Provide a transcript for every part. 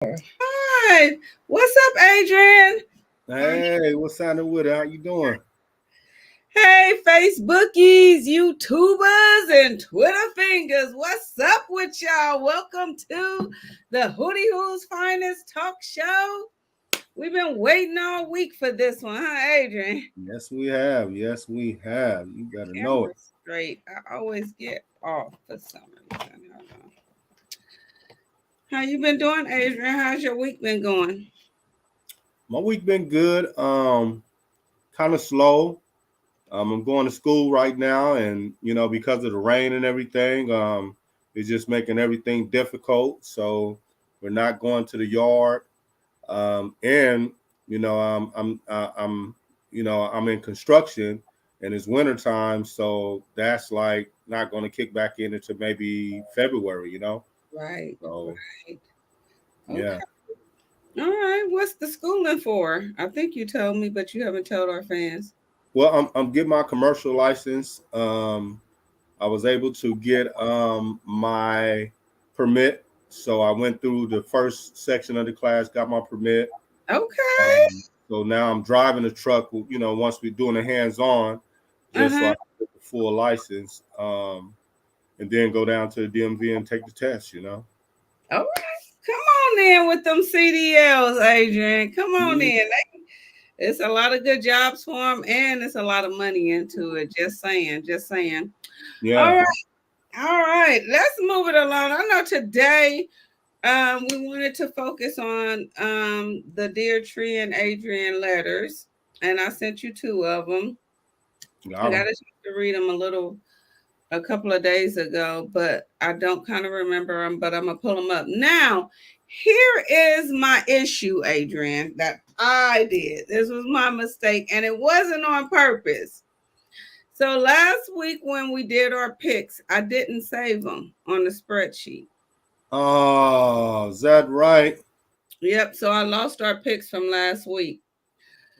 Hi, what's up, Adrian? Hey, what's happening with it? How you doing? Hey, Facebookies, YouTubers, and Twitter fingers. What's up with y'all? Welcome to the Hootie Who's Finest Talk Show. We've been waiting all week for this one, huh, Adrian? Yes, we have. Yes, we have. You better know Camera it. straight. I always get off for some reason. Hold on. How you been doing, Adrian? How's your week been going? My week been good. Kind of slow. I'm going to school right now, and because of the rain and everything, it's just making everything difficult. So we're not going to the yard. And I'm in construction, and it's winter time, so that's like not going to kick back in until maybe February. Right, So right. yeah. Okay. All right. What's the schooling for? I think you told me, but you haven't told our fans. Well, I'm getting my commercial license. I was able to get my permit, so I went through the first section of the class, got my permit. Okay. So now I'm driving the truck. Once we're doing the hands-on, just so I Uh-huh. can get the full license, and then go down to the DMV and take the test. All right. Come on in with them CDLs, Adrian. Come on Mhm. in. It's a lot of good jobs for them, and it's a lot of money into it. Just saying. Just saying. All Yeah. right. All right. Let's move it along. I know today we wanted to focus on the Dear Tree and Adrian letters, and I sent you two of them. I Got got 'em. a chance to read them a couple of days ago, but I don't kind of remember them, but I'm going to pull them up. Now, here is my issue, Adrian, that I did. This was my mistake, and it wasn't on purpose. So last week when we did our picks, I didn't save them on the spreadsheet. Oh, is that right? Yep, so I lost our picks from last week.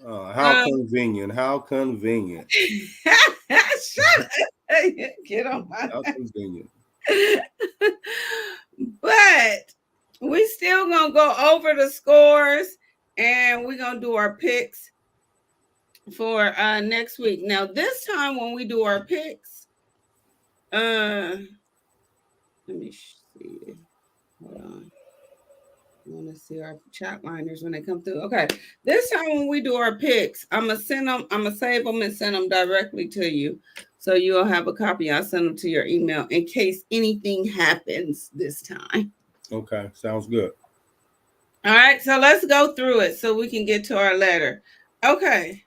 How Um, convenient. How convenient. shut up. Get on my How convenient. but we still gonna go over the scores and we're gonna do our picks for next week. Now this time when we do our picks, let me see. Hold on. I want to see our chat liners when they come through. Okay, this time when we do our picks, I'm gonna send them. I'm gonna save them and send them directly to you, so you'll have a copy. I'll send them to your email in case anything happens this time. Okay, sounds good. All right, so let's go through it so we can get to our letter. Okay.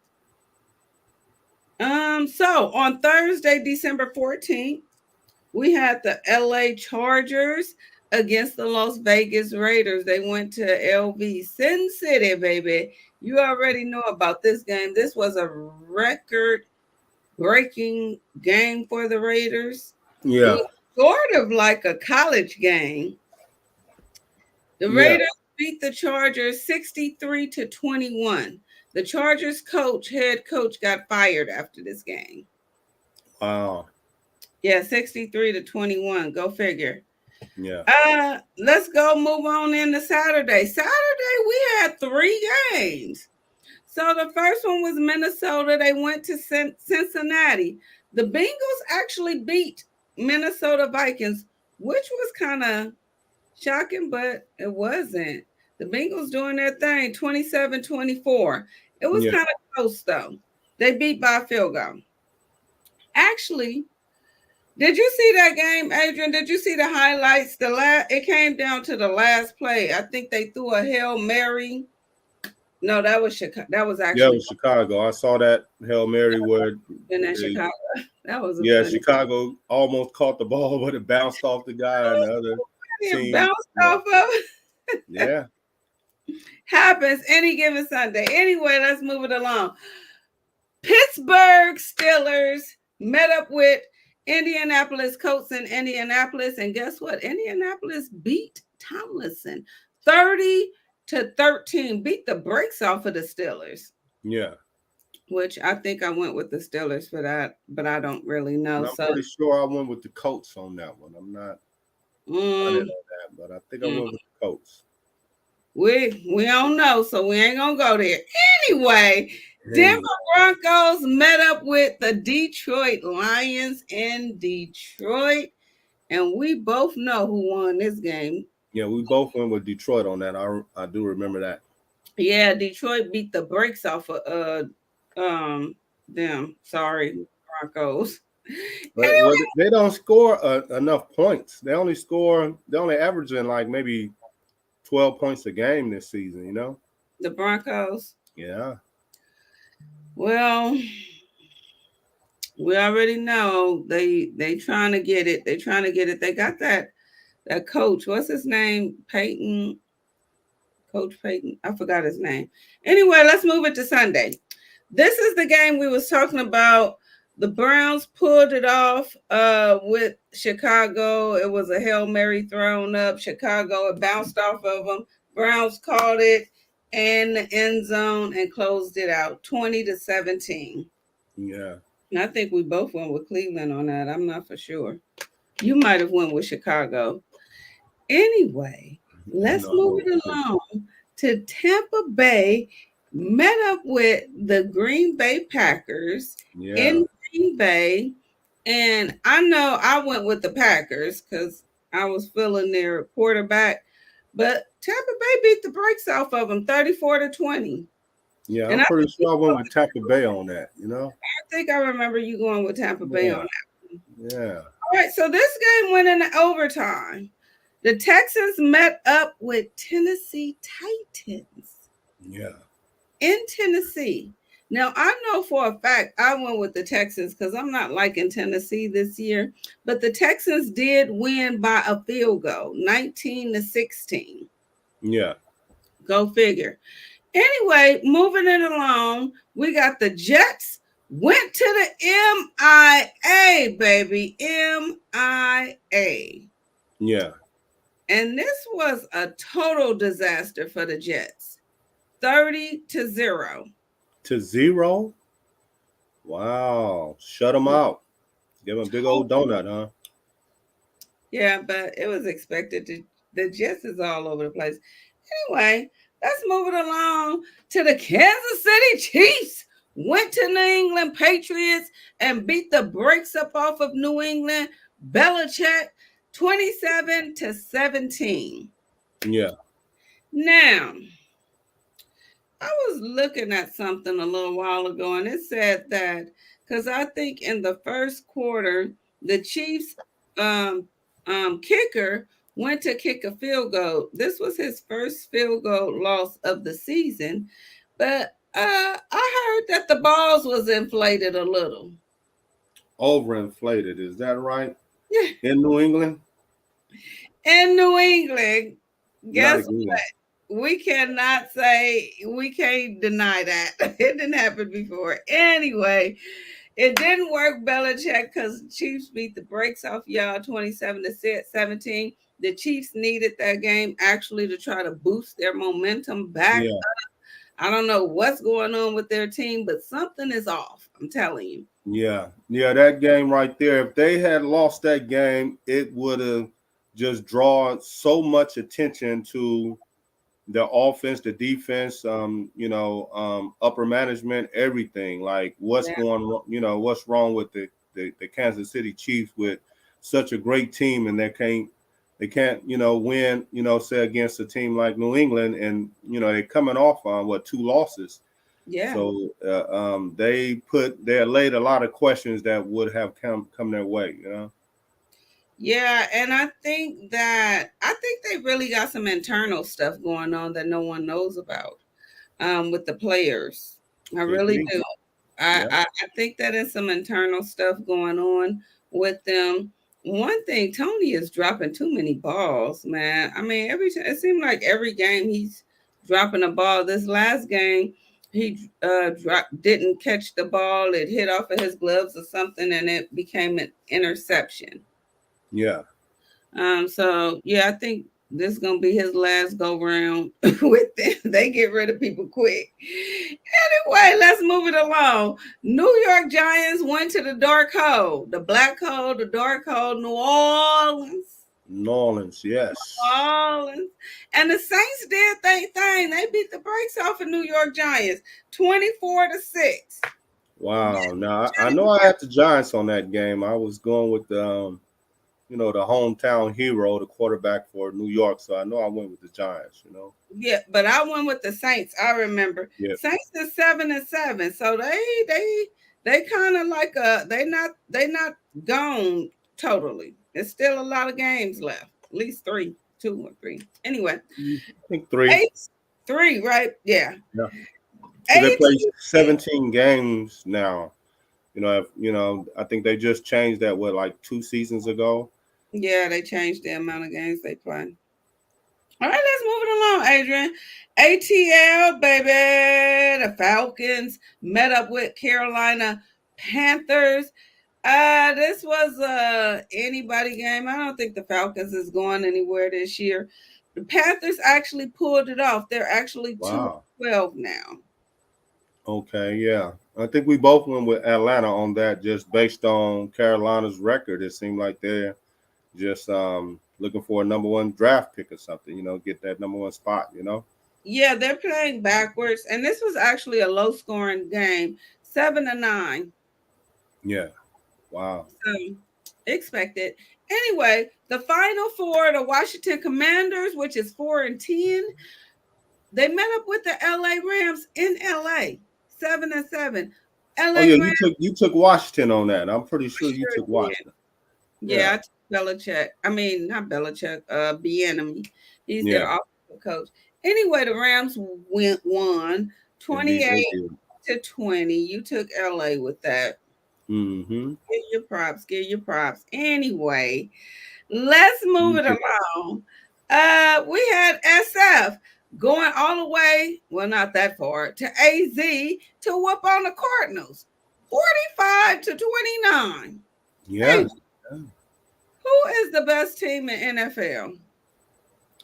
So on Thursday, December 14th, we had the LA Chargers against the Las Vegas Raiders. They went to LV Sin City, baby. You already know about this game. This was a record breaking game for the Raiders. It Yeah. was sort of like a college game. The Yeah. Raiders beat the Chargers 63 to 21. The Chargers head coach got fired after this game. Wow. Yeah, 63 to 21. Go figure. Yeah. Let's go move on into Saturday. Saturday we had three games. So the first one was Minnesota. They went to Cincinnati. The Bengals actually beat Minnesota Vikings, which was kind of shocking, but it wasn't. The Bengals doing their thing 27-24. It was Yeah. kind of close though. They beat by a field goal. Actually, did you see that game, Adrian? Did you see the highlights? It came down to the last play. I think they threw a Hail Mary. No, that was Chicago. That was Yeah, it actually was Chicago. I saw that Hail Mary where in that the Chicago. That was a yeah, funny. Chicago almost caught the ball, but it bounced off the guy and the other It team. bounced Yeah. off of it. Yeah. Happens any given Sunday. Anyway, let's move it along. Pittsburgh Steelers met up with Indianapolis Colts in Indianapolis, and guess what? Indianapolis beat Tomlinson 30-13. Beat the brakes off of the Steelers, Yeah. which I think I went with the Steelers for that, but I don't really know. And I'm So, pretty sure I went with the Colts on that one. I'm not running mm, on that, but I think I mm, went with the Colts. We don't know, so we ain't gonna go there. Anyway, Denver Hey, Broncos met up with the Detroit Lions in Detroit, and we both know who won this game. yeah, we both went with Detroit on that. I do remember that. Yeah, Detroit beat the brakes off of them. Sorry, Broncos. But well, they don't score enough points. They only averaging like maybe 12 points a game this season. You know? The Broncos. Yeah, Well, we already know they trying to get it. They trying to get it. They got that coach. What's his name? Peyton. Coach Peyton. I forgot his name. Anyway, let's move it to Sunday. This is the game we was talking about. The Browns pulled it off with Chicago. It was a Hail Mary thrown up. Chicago, it bounced off of them. Browns caught it in the end zone and closed it out 20-17. yeah. And I think we both went with Cleveland on that. I'm not for sure. You might have went with Chicago. Anyway, let's No, I move went it with along to Tampa Bay. Met up with the Green Bay Packers yeah, in Green Bay. And I know I went with the Packers because I was feeling their quarterback. But Tampa Bay beat the brakes off of them 34-20. yeah. And I'm pretty sure I went with Tampa Bay on that. You know? I think I remember you going with Tampa Bay on Yeah, that. yeah, All right, so this game went into overtime. The Texans met up with Tennessee Titans yeah, in Tennessee. Now, I know for a fact I went with the Texans because I'm not liking Tennessee this year, but the Texans did win by a field goal, 19-16. yeah, Go figure. Anyway, moving it along, we got the Jets went to the MIA, baby. MIA. yeah. And this was a total disaster for the Jets. 30-0. To zero. Wow. Shut them out. Give them a big old donut, huh? Yeah, but it was expected to. The Jets is all over the place. Anyway, let's move it along to the Kansas City Chiefs. Went to New England Patriots and beat the brakes up off of New England. Belichick 27-17. Yeah, Now, I was looking at something a little while ago, and it said that because I think in the first quarter, the Chiefs kicker went to kick a field goal. This was his first field goal loss of the season, but I heard that the balls was inflated a little. overinflated. Is that right? Yeah. In New England? In New England, Not guess again. what? We cannot say, we can't deny that. It didn't happen before. Anyway, it didn't work, Belichick, because Chiefs beat the brakes off y'all 27-17. The Chiefs needed that game actually to try to boost their momentum back. Yeah, I don't know what's going on with their team, but something is off. I'm telling you. yeah, yeah. That game right there. If they had lost that game, it would have just drawn so much attention to the offense, the defense, upper management, everything. Like what's Yeah. going wrong, what's wrong with the Kansas City Chiefs with such a great team and they can't, win, say against a team like New England and, they're coming off on two losses. Yeah. So they laid a lot of questions that would have come their way. Yeah, and I think they really got some internal stuff going on that no one knows about with the players. I Could really be. do. I, Yeah. I I think that is some internal stuff going on with them. One thing, Tony is dropping too many balls, man. I mean, every time it seemed like every game he's dropping a ball. This last game, he didn't catch the ball. It hit off of his gloves or something, and it became an interception. Yeah. So yeah, I think this is gonna be his last go round with them. They get rid of people quick. Anyway, let's move it along. New York Giants went to the dark hole, the black hole, the dark hole, New Orleans. New Orleans, yes. Orleans. And the Saints did their thing. They beat the brakes off of New York Giants 24-6. Wow. Now I know I had the Giants on that game. I was going with the the hometown hero, the quarterback for New York. So I know I went with the Giants. Yeah, but I went with the Saints. I remember Yeah. Saints is 7-7, so they kind of like they not gone totally. There's still a lot of games left, at least three, 2 or 3. Anyway, I think three. 8-3, right? Yeah, Yeah. So they play AT. 17 games now. I think they just changed that like 2 seasons ago. Yeah, they changed the amount of games they play. All right, let's move it along, Adrian. ATL, baby. The Falcons met up with Carolina Panthers. This was a anybody game. I don't think the Falcons is going anywhere this year. The Panthers actually pulled it off. They're actually Wow. 2-12 now. Okay, yeah. I think we both went with Atlanta on that just based on Carolina's record. It seemed like they're just looking for a number one draft pick or something, get that number one spot. Yeah, they're playing backwards, and this was actually a low-scoring game, 7-9. Yeah. Wow. So expected. Anyway, the final four, the Washington Commanders, which is 4-10, they met up with the LA Rams in LA, 7-7. Oh LA yeah, Rams you took Washington on that. I'm pretty sure you sure took did. Washington. Yeah, Yeah. I took Belichick. I mean, not Belichick, Bieniemy. He's their Yeah. offensive coach. Anyway, the Rams won Indeed they 28 did. to 20. You took LA with that. Mm-hmm. Give your props. Give your props. Anyway, let's move it along. We had SF going all the way, well, not that far, to AZ to whoop on the Cardinals, 45-29. Yeah. Hey, who is the best team in NFL?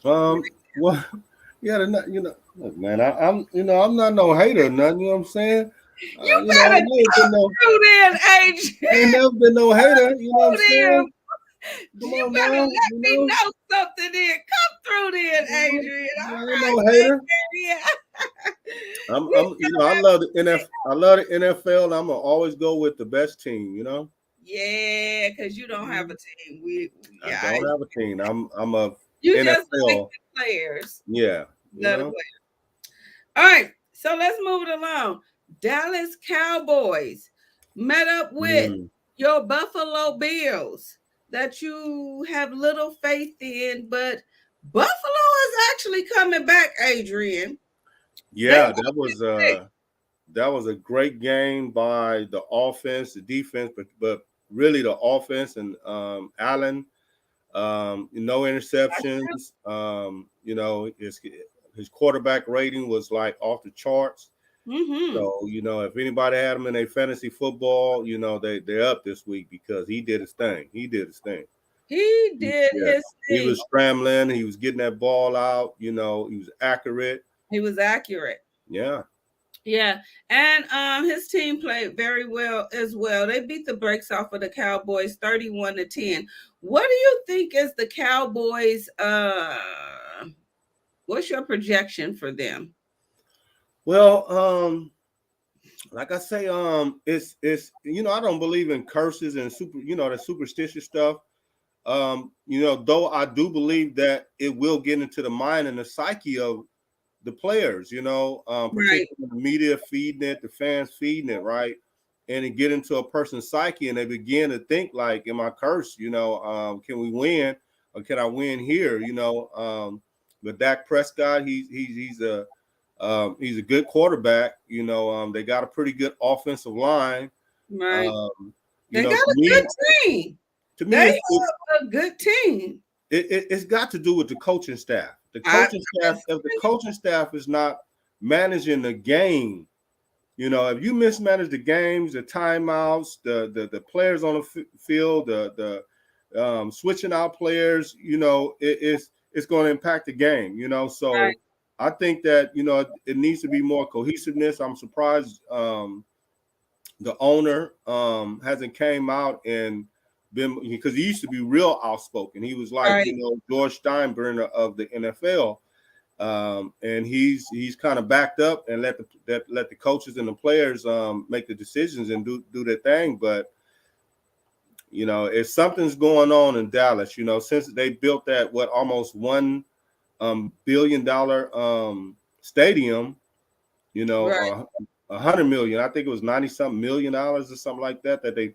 Well, yeah, look, man, I'm not no hater or nothing, you know what I'm saying? You I better never been no, tune in, Age. I ain't never been no hater, you know what I'm Tune saying? in. Come You on better now, let me know something in. Come through then, Adrian. I All ain't right, no hater. Adrian. I'm I love the I love the NFL and I'm gonna always go with the best team. Yeah, because you don't have a team. I Yeah, don't have a team. I'm a you just like NFL. the players. Yeah, Love the players. All right, so let's move it along. Dallas Cowboys met up with Mm. your Buffalo Bills that you have little faith in, but Buffalo is actually coming back, Adrian. They Yeah, that was a great game by the offense, the defense, but really the offense and Allen, no interceptions. His quarterback rating was like off the charts. Mm-hmm. So if anybody had him in a fantasy football, they're up this week because he did his thing. He did his thing. He did Yeah, his he thing. was scrambling. He was getting that ball out. He was accurate. He was accurate. Yeah. Yeah, and his team played very well as well. They beat the brakes off of the Cowboys 31-10. What do you think is the Cowboys what's your projection for them? Well, like I say, it's I don't believe in curses and the superstitious stuff. Though I do believe that it will get into the mind and the psyche of the players, Right. particularly the media feeding it, the fans feeding it, right? And it get into a person's psyche and they begin to think like, am I cursed? Can we win or can I win here? But Dak Prescott, he's a good quarterback. They got a pretty good offensive line. Right. They To got a me, good team. to me, They have a good team. it's got to do with the coaching staff. The I- coaching staff, if the coaching staff is not managing the game, if you mismanage the games, the timeouts, the players on the field, the switching out players, it's going to impact the game. So Right. I think that it needs to be more cohesiveness. I'm surprised the owner hasn't came out and been, because he used to be real outspoken. He was like, Right, George Steinbrenner of the NFL. And he's kind of backed up and let the coaches and the players make the decisions and do their thing. But if something's going on in Dallas, since they built that almost $1 billion stadium, right, 100 million, I think it was 90 something $1 million or something like that they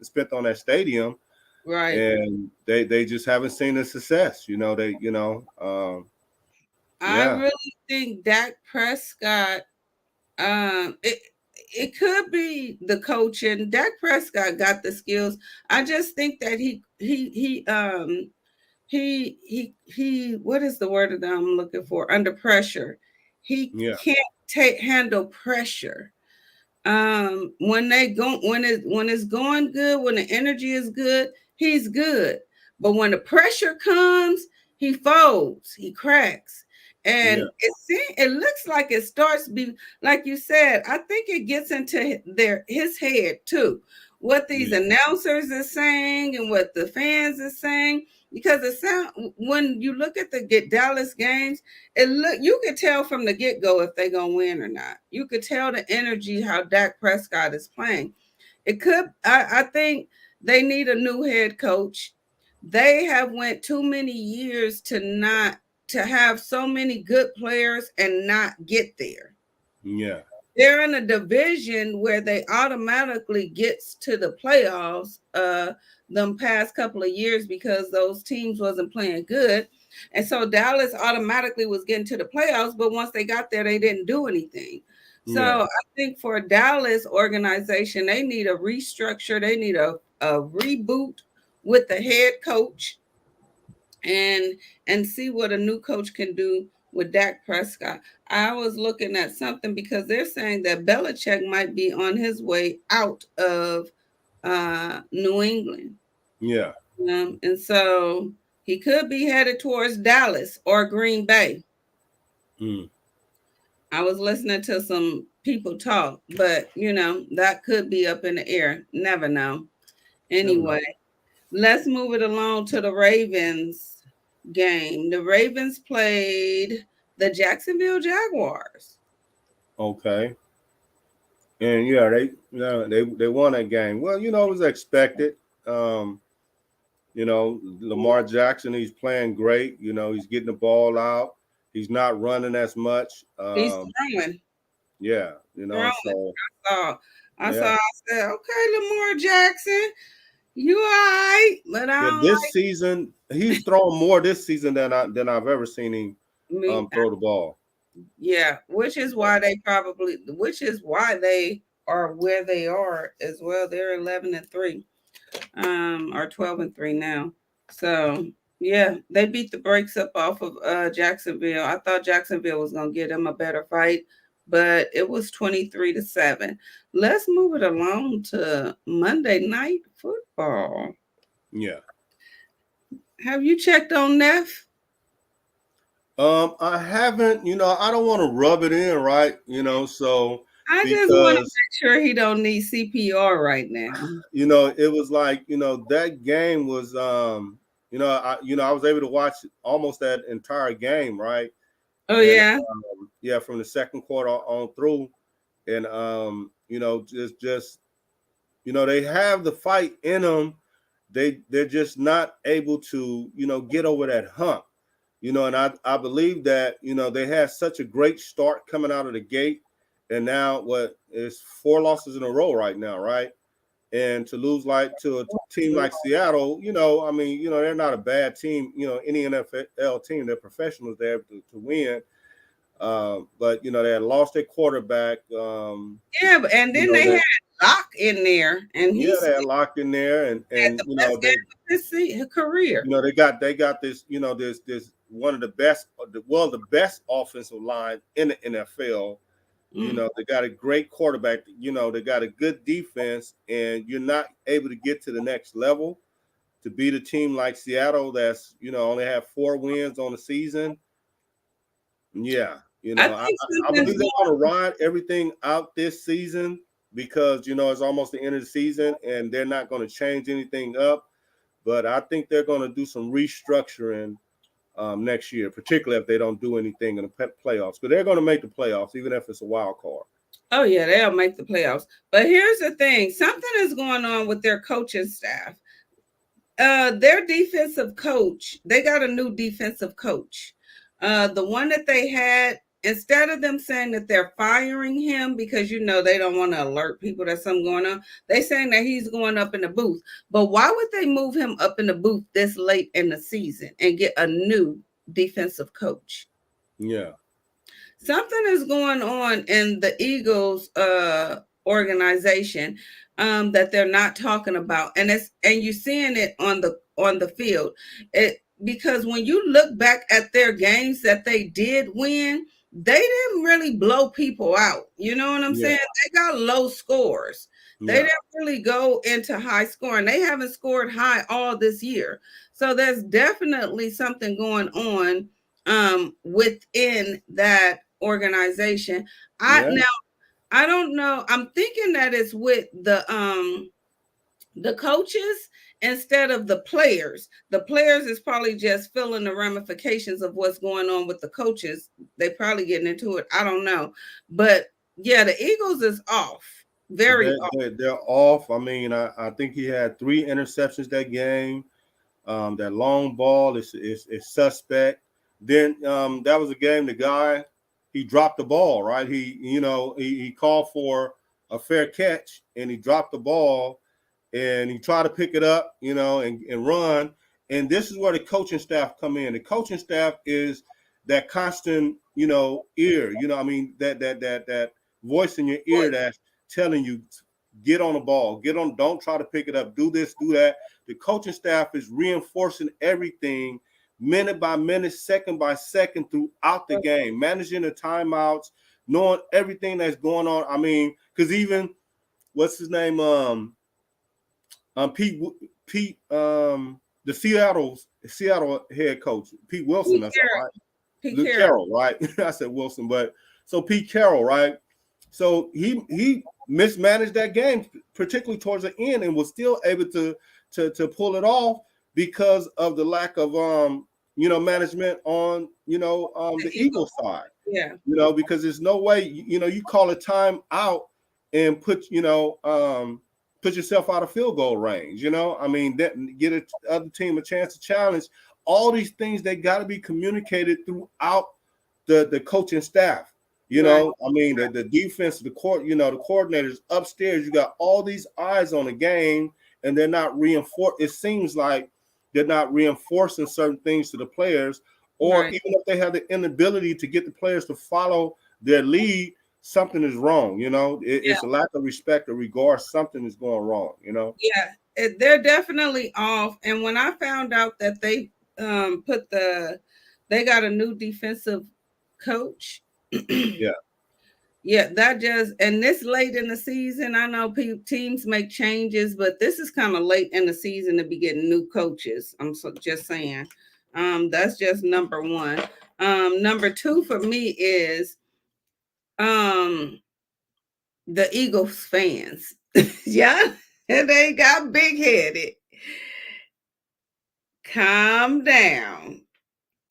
spent on that stadium, right. and they just haven't seen the success. I Yeah, really think Dak Prescott, it could be the coaching. Dak Prescott got the skills. I just think that he what is the word that I'm looking for? Under pressure. He yeah, can't handle pressure. When it's going good, when the energy is good, he's good. But when the pressure comes, he folds, he cracks. yeah, And it looks like it starts be like you said. I think it gets into his head too, what these yeah, announcers are saying and what the fans are saying. Because it sound when you look at the Dallas games, you could tell from the get-go if they're gonna win or not. You could tell the energy how Dak Prescott is playing. I think they need a new head coach. They have went too many years to have so many good players and not get there. yeah, They're in a division where they automatically gets to the playoffs them past couple of years because those teams wasn't playing good. And so Dallas automatically was getting to the playoffs, but once they got there, they didn't do anything. So yeah, I think for Dallas organization, they need a restructure. They need a reboot with the head coach and see what a new coach can do with Dak Prescott. I was looking at something because they're saying that Belichick might be on his way out of New England. yeah. And so he could be headed towards Dallas or Green Bay. Mm. I was listening to some people talk, but that could be up in the air. Never know. Never know. Anyway, let's move it along to the Ravens game. The Ravens played the Jacksonville Jaguars. Okay. And yeah, they won that game. Well, it was expected. Um, Lamar Jackson, he's playing great. He's getting the ball out. He's not running as much. He's throwing, Yeah, throwing. so saw, I saw. yeah. I said, "Okay, Lamar Jackson, you all right?" But I Yeah, don't this season he's thrown more this season than I've ever seen him like me. throw the ball. Yeah, Yeah. which is why they are where they are as well. They're 11-3, or 12-3 now. So yeah, they beat the brakes up off of Jacksonville. I thought Jacksonville was gonna get them a better fight, but it was 23-7. Let's move it along to Monday Night Football. Yeah. Have you checked on Neff? I haven't, I don't want to rub it in, right? So I just want to because make sure he don't need CPR right now. it was like, that game was I was able to watch almost that entire game, right? Oh And yeah. yeah, from the second quarter on through. And just they have the fight in them. They're just not able to, get over that hump. And I believe that, they had such a great start coming out of the gate. And now what is 4 losses in a row right now, right? And to lose like to a team like Seattle, I mean, they're not a bad team. Any NFL team, they're professionals there to win. But they had lost their quarterback. Yeah, and then they They had Doc in there, and yeah, he's they had locked in there, and had the best game of his career. they got this, this one of the best, the best offensive line in the NFL. Mm. They got a great quarterback. They got a good defense, and you're not able to get to the next level to beat a team like Seattle that's only have 4 wins on the season. Yeah, I I think I something's believe they're going. going to ride everything out this season, because it's almost the end of the season and they're not going to change anything up. But I think they're going to do some restructuring next year, particularly if they don't do anything in the playoffs. Because they're going to make the playoffs, even if it's a wild card. Oh yeah, they'll make the playoffs. But here's the thing: something is going on with their coaching staff. Their defensive coach, they got a new defensive coach. The one that they had, instead of them saying that they're firing him because they don't want to alert people that something going on, they saying that he's going up in the booth. But why would they move him up in the booth this late in the season and get a new defensive coach? Yeah. Something is going on in the Eagles organization that they're not talking about, and you're seeing it on the field. Because when you look back at their games that they did win, they didn't really blow people out. You know what I'm saying? They got low scores. They didn't really go into high scoring. They haven't scored high all this year. So there's definitely something going on within that organization. Now I don't know. I'm thinking that it's with the coaches instead of the players. The players is probably just feeling the ramifications of what's going on with the coaches. They probably getting into it. I don't know. But yeah, the Eagles is off. Very off. They're off. I mean, I think he had 3 interceptions that game. That long ball is suspect. Then that was a game the guy, he dropped the ball, right? He called for a fair catch and he dropped the ball and he tried to pick it up, and run. And this is where the coaching staff come in. The coaching staff is that constant, ear, that voice in your ear that's telling you, get on the ball, don't try to pick it up, do this, do that. The coaching staff is reinforcing everything minute by minute, second by second throughout the game, managing the timeouts, knowing everything that's going on. I mean, because even what's his name, Pete, the Seattle head coach, Pete Wilson, that's right. Pete Carroll, right? I said Wilson, but so Pete Carroll, right? So he mismanaged that game, particularly towards the end, and was still able to pull it off because of the lack of management on the Eagles side. Yeah. Because there's no way you call a time out and put yourself out of field goal range. I mean, get the other team a chance to challenge. All these things, they got to be communicated throughout the coaching staff. I mean, the defense, the coordinators upstairs, you got all these eyes on the game, and they're not reinforced. It seems like they're not reinforcing certain things to the players, or even if they have the inability to get the players to follow their lead, something is wrong. It's a lack of respect or regard. Something is going wrong. Yeah, they're definitely off. And when I found out that they they got a new defensive coach. Yeah, that just, and this late in the season, I know teams make changes, but this is kind of late in the season to be getting new coaches. I'm just saying. That's just number one. Number two for me is the Eagles fans. Yeah, and they got big headed. Calm down.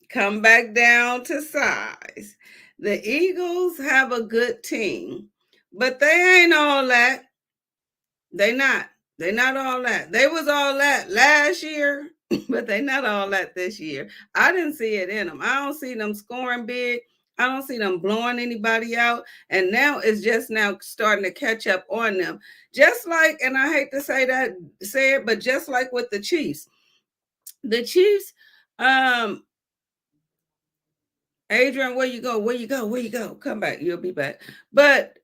Come back down to size. The Eagles have a good team, but they ain't all that. They not. They not all that. They was all that last year, but they not all that this year. I didn't see it in them. I don't see them scoring big. I don't see them blowing anybody out. And now it's just now starting to catch up on them. Just like, and I hate to say it, but just like with the Chiefs. The Chiefs, Adrian, where you go? Where you go? Where you go? Come back. You'll be back. But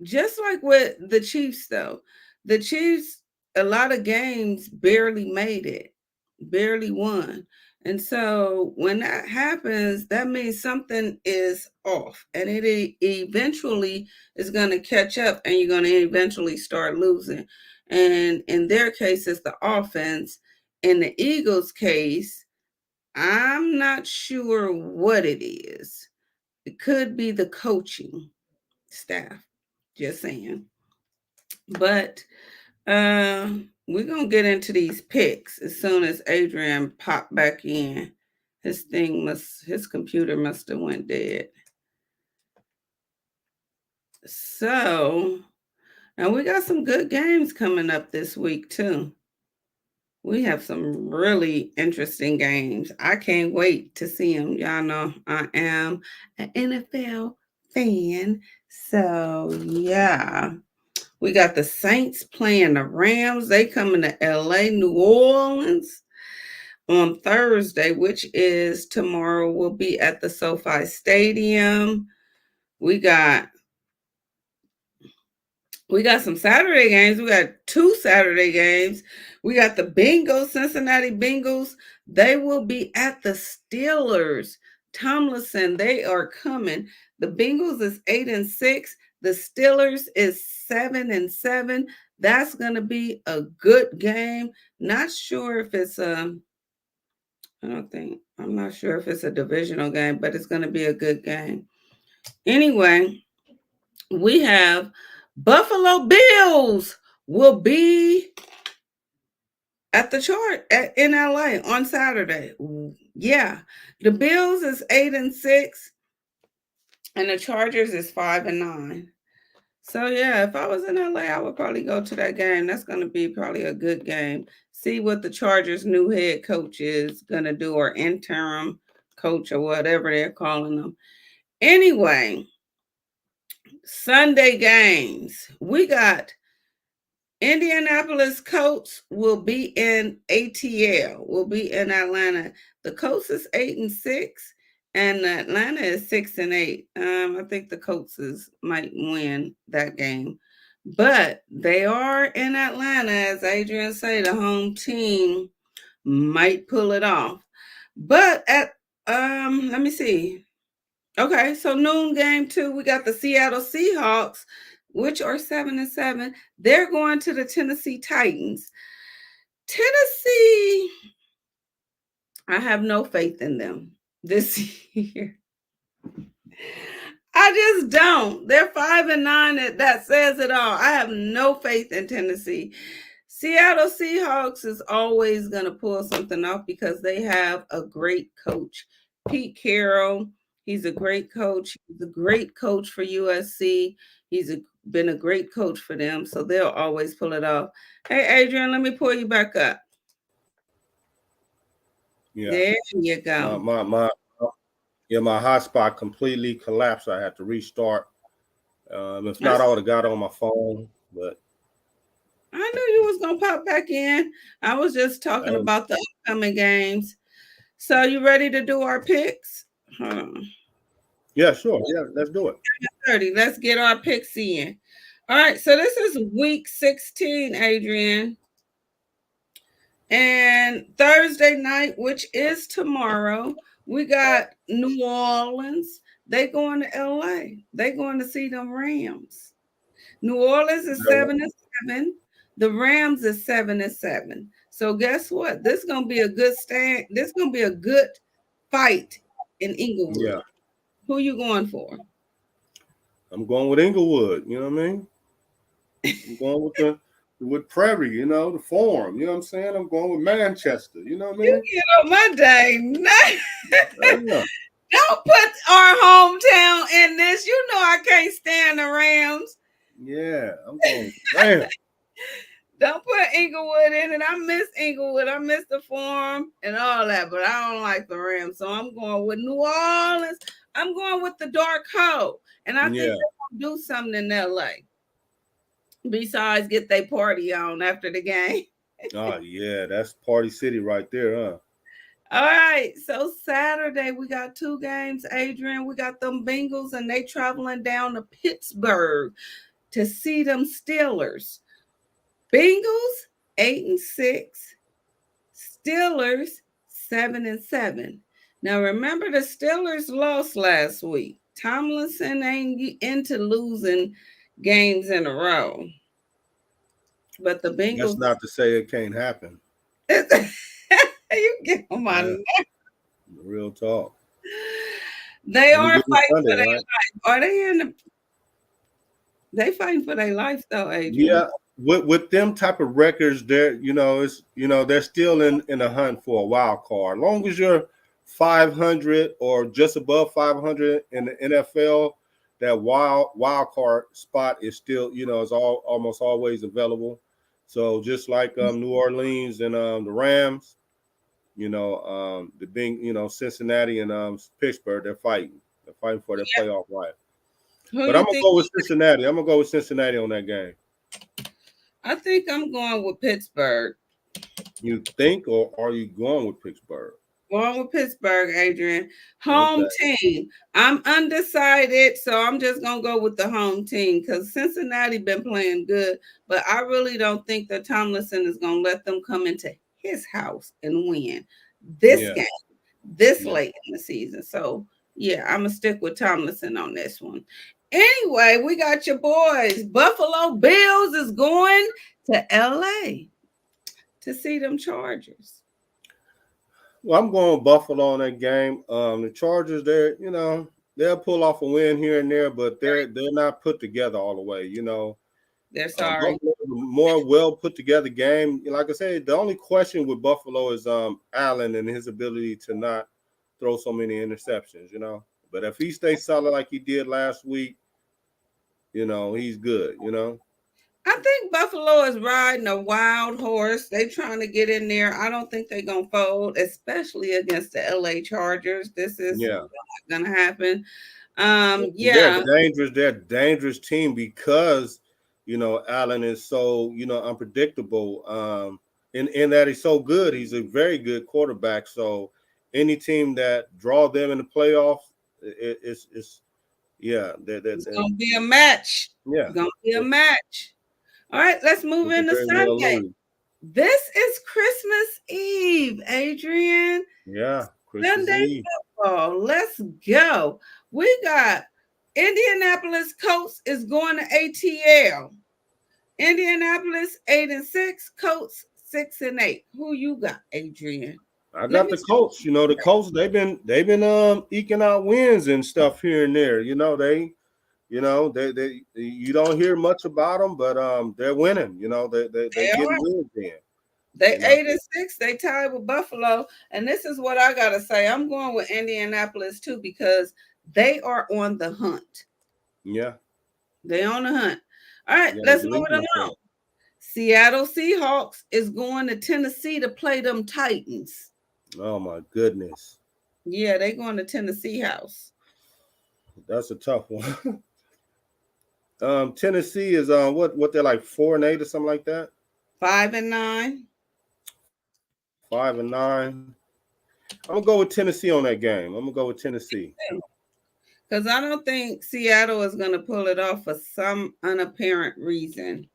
just like with the Chiefs, though, the Chiefs, a lot of games barely made it, barely won. And so when that happens, that means something is off, and it eventually is going to catch up, and you're going to eventually start losing. And in their case, it's the offense. In the Eagles' case, I'm not sure what it is. It could be the coaching staff. Just saying. But we're gonna get into these picks as soon as Adrian popped back in. His computer must have went dead. So, and we got some good games coming up this week too. We have some really interesting games. I can't wait to see them. Y'all know I am an NFL fan. So, yeah. We got the Saints playing the Rams. They coming to LA, New Orleans on Thursday, which is tomorrow. We'll be at the SoFi Stadium. We got we got some Saturday games. We got two Saturday games. We got the Bengals, Cincinnati Bengals. They will be at the Steelers. Tomlinson, they are coming. The Bengals is 8-6. The Steelers is 7-7. That's going to be a good game. Not sure if it's I'm not sure if it's a divisional game, but it's going to be a good game. Anyway, we have Buffalo Bills will be at the chart in LA on Saturday. Yeah. The Bills is 8-6 and the Chargers is 5-9. So yeah, if I was in LA, I would probably go to that game. That's gonna be probably a good game. See what the Chargers new head coach is gonna do, or interim coach, or whatever they're calling them. Anyway, Sunday games. We got Indianapolis Colts will be in ATL, will be in Atlanta. The Colts is 8-6, and Atlanta is 6-8. I think the Colts might win that game, but they are in Atlanta, as Adrian said. The home team might pull it off. But at let me see. Okay, so noon game too. We got the Seattle Seahawks, which are 7-7. They're going to the Tennessee Titans. Tennessee, I have no faith in them this year. I just don't. They're 5-9. That says it all. I have no faith in Tennessee. Seattle Seahawks is always going to pull something off because they have a great coach, Pete Carroll. He's a great coach. He's a great coach for USC. Been a great coach for them, so they'll always pull it off. Hey, Adrian, let me pull you back up. Yeah. There you go. My hotspot completely collapsed. I had to restart. If not, I would have got on my phone, but I knew you was gonna pop back in. I was just talking about the upcoming games. So you ready to do our picks? Yeah, sure. Yeah, let's do it. 30. Let's get our picks in. All right, so this is week 16, Adrian. And Thursday night, which is tomorrow, we got New Orleans. They going to LA. They going to see them Rams. New Orleans is 7-7. The Rams is 7-7. So guess what? This is gonna be a good stand. This is gonna be a good fight in Inglewood. Yeah. Who you going for? I'm going with Inglewood. You know what I mean? I'm going with Prairie. You know, the Forum. You know what I'm saying? I'm going with Manchester. You know what I mean? You get on my dang nerves. Don't put our hometown in this. You know I can't stand the Rams. Yeah, I'm going with Rams. Don't put Inglewood in it. I miss Inglewood. I miss the Forum and all that, but I don't like the Rams. So I'm going with New Orleans. I'm going with the Dark Hole. And I think they're going to do something in LA. Besides get their party on after the game. Oh, yeah. That's Party City right there, huh? All right. So Saturday, we got two games, Adrian. We got them Bengals, and they traveling down to Pittsburgh to see them Steelers. Bengals 8-6, Steelers 7-7. Now remember, the Steelers lost last week. Tomlinson ain't into losing games in a row. But the Bengals. That's not to say it can't happen. You get on my neck. Real talk. They are fighting for their life. Are they in the? They fighting for their life though, Adrian. Yeah, with them type of records, they're it's they're still in the hunt for a wild card. As long as you're 500 or just above 500 in the NFL, that wild card spot is still is almost always available. So just like New Orleans and the Rams, the being Cincinnati and Pittsburgh, they're fighting for their playoff life. Who But I'm you gonna think? go with Cincinnati. I'm gonna go with Cincinnati on that game. I think I'm going with Pittsburgh. You think, or are you going with Pittsburgh? Going with Pittsburgh, Adrian. Home Okay. team. I'm undecided, so I'm just gonna go with the home team because Cincinnati been playing good, but I really don't think that Tomlinson is gonna let them come into his house and win this Yeah. game this Yeah. late in the season. So yeah, I'm gonna stick with Tomlinson on this one. Anyway, we got your boys. Buffalo Bills is going to LA to see them Chargers. Well, I'm going with Buffalo in that game. The Chargers, they'll pull off a win here and there, but they're not put together all the way. They're sorry. Buffalo is a more well put together game. Like I said, the only question with Buffalo is Allen and his ability to not throw so many interceptions. But if he stays solid like he did last week, he's good. I think Buffalo is riding a wild horse. They trying to get in there. I don't think they're gonna fold, especially against the LA Chargers. This is Yeah. not gonna happen. They're Yeah, dangerous. They're a dangerous team because Allen is so unpredictable. In that he's so good. He's a very good quarterback. So any team that draw them in the playoffs, it's yeah. it's gonna be a match. Yeah. It's gonna be a match. All right, let's move It could into very well Sunday. lose. This is Christmas Eve, Adrian. Yeah, Christmas Sunday Eve. football. Let's go. We got Indianapolis Colts is going to ATL. Indianapolis 8-6, Colts 6-8. Who you got, Adrian? I got the Colts. The Colts. They've been eking out wins and stuff here and there. They you don't hear much about them, but they're winning. They getting wins in. They 8-6. They tied with Buffalo, and this is what I gotta say. I'm going with Indianapolis too because they are on the hunt. Yeah, they on the hunt. All right, yeah, let's move it along. Seattle Seahawks is going to Tennessee to play them Titans. Oh my goodness. Yeah, they going to Tennessee house. That's a tough one. Tennessee is what they're like 4-8 or something like that. 5-9. 5-9. I'm gonna go with Tennessee on that game. I'm gonna go with Tennessee. Because I don't think Seattle is gonna pull it off for some unapparent reason.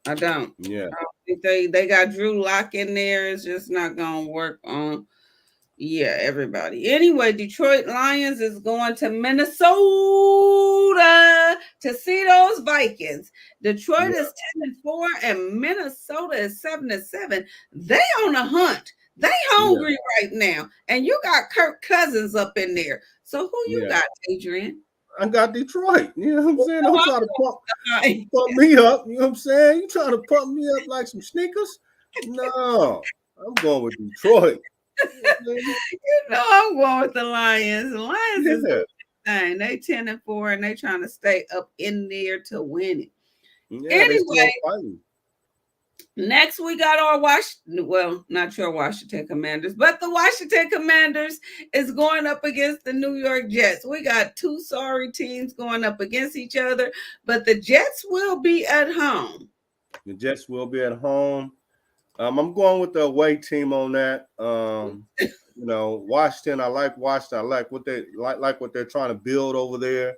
I don't. Yeah. I don't think they got Drew Lock in there. It's just not gonna work on everybody. Anyway, Detroit Lions is going to Minnesota to see those Vikings. Detroit is 10-4 and Minnesota is 7-7. They on a hunt. They hungry right now. And you got Kirk Cousins up in there. So who you got, Adrian? I got Detroit. You know what I'm saying? Don't try to pump me up. You know what I'm saying? You trying to pump me up like some Snickers? No, I'm going with Detroit. I'm going with the Lions. The Lions is thing. They 10-4 and they trying to stay up in there to win it. Yeah, anyway, next we got our not your Washington Commanders, but the Washington Commanders is going up against the New York Jets. We got two sorry teams going up against each other, but the Jets will be at home. The Jets will be at home. I'm going with the away team on that. Washington. I like Washington. I like what they're trying to build over there.